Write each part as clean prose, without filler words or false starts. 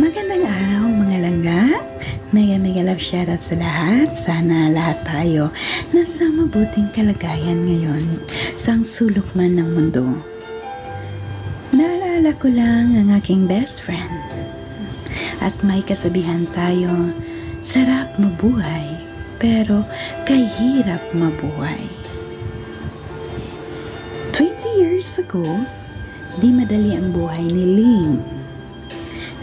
Magandang araw mga langga. Mega love shoutout sa lahat. Sana lahat tayo nasa mabuting kalagayan ngayon sa sulok man ng mundo. Naalala ko lang ang aking best friend. At may kasabihan tayo, sarap mabuhay pero kahirap mabuhay. 20 years ago, di madali ang buhay ni Ling.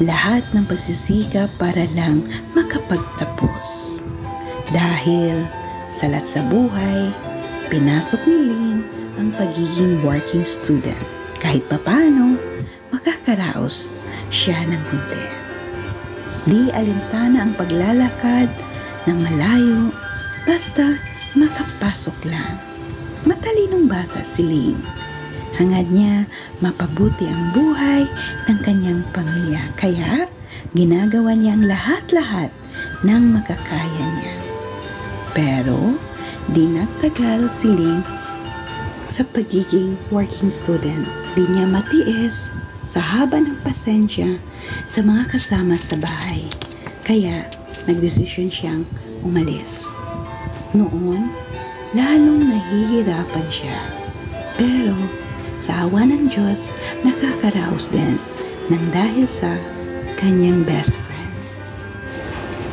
Lahat ng pagsisikap para lang makapagtapos. Dahil salat sa buhay, pinasok ni Ling ang pagiging working student. Kahit papano, makakaraos siya ng kunti. Di alintana ang paglalakad ng malayo, basta makapasok lang. Matalinong bata si Ling. Hangad niya mapabuti ang buhay ng kanyang pamilya. Kaya ginagawa niya ang lahat-lahat ng makakaya niya. Pero di nagtagal si Ling sa pagiging working student. Di niya matiis sa haba ng pasensya sa mga kasama sa bahay. Kaya nagdesisyon siyang umalis. Noon, lalong nahihirapan siya. Pero sa awa ng Diyos, nakakaraos din nang dahil sa kanyang best friend.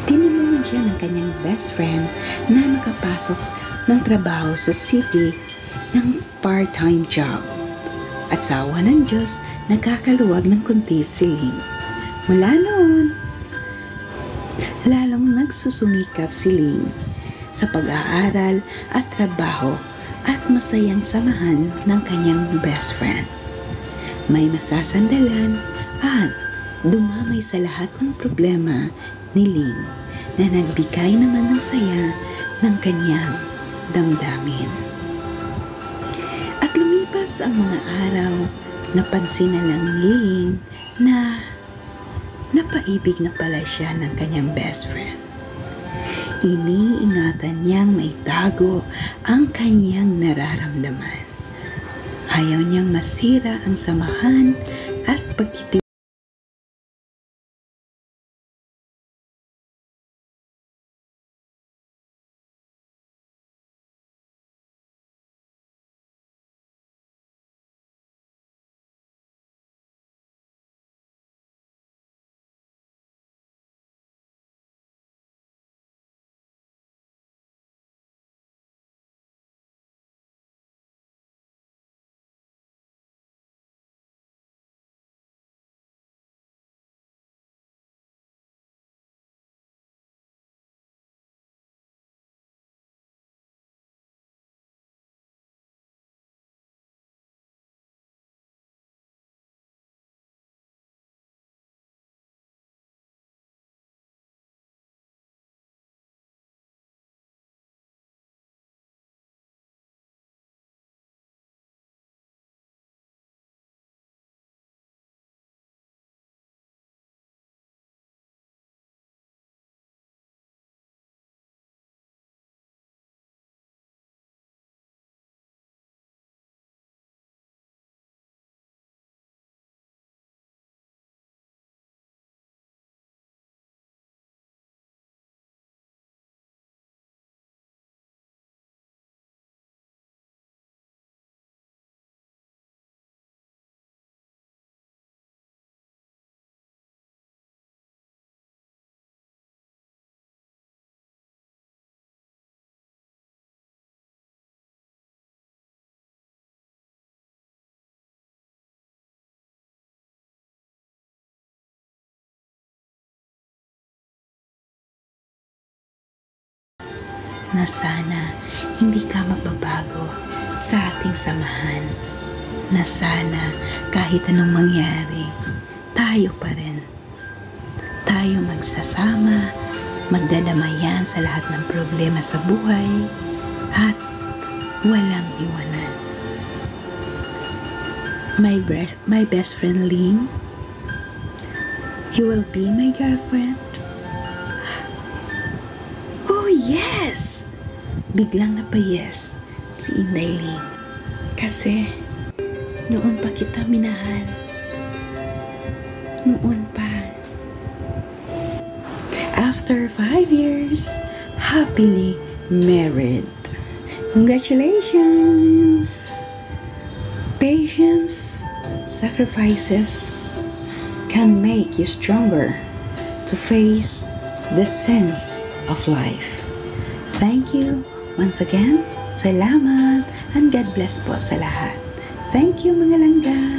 Tinulungan siya ng kanyang best friend na makapasok ng trabaho sa city ng part-time job. At sa awa ng Diyos, nakakaluwag ng kunti si Ling. Mula noon, lalong nagsusumikap si Ling sa pag-aaral at trabaho at masayang samahan ng kanyang best friend. May masasandalan at dumamay sa lahat ng problema ni Ling na nagbigay naman ng saya ng kanyang damdamin. At lumipas ang mga araw, napansin na lang ni Ling na napaibig na pala siya ng kanyang best friend. Iniingatan niyang maitago ang kanyang nararamdaman. Ayaw niyang masira ang samahan at pagtitiwala. Na sana hindi ka magbabago sa ating samahan. Na sana kahit anong mangyari, tayo pa rin. Tayo magsasama, magdadamayan sa lahat ng problema sa buhay at walang iwanan. My best friend Ling, you will be my girlfriend? Oh yes! Biglang napayes si Inday Ling. Kasi noon pa kita minahal. Noon pa after 5 years, happily married. Congratulations! Patience, sacrifices can make you stronger to face the sense of life. Thank you once again. Salamat and God bless po sa lahat. Thank you mga langga.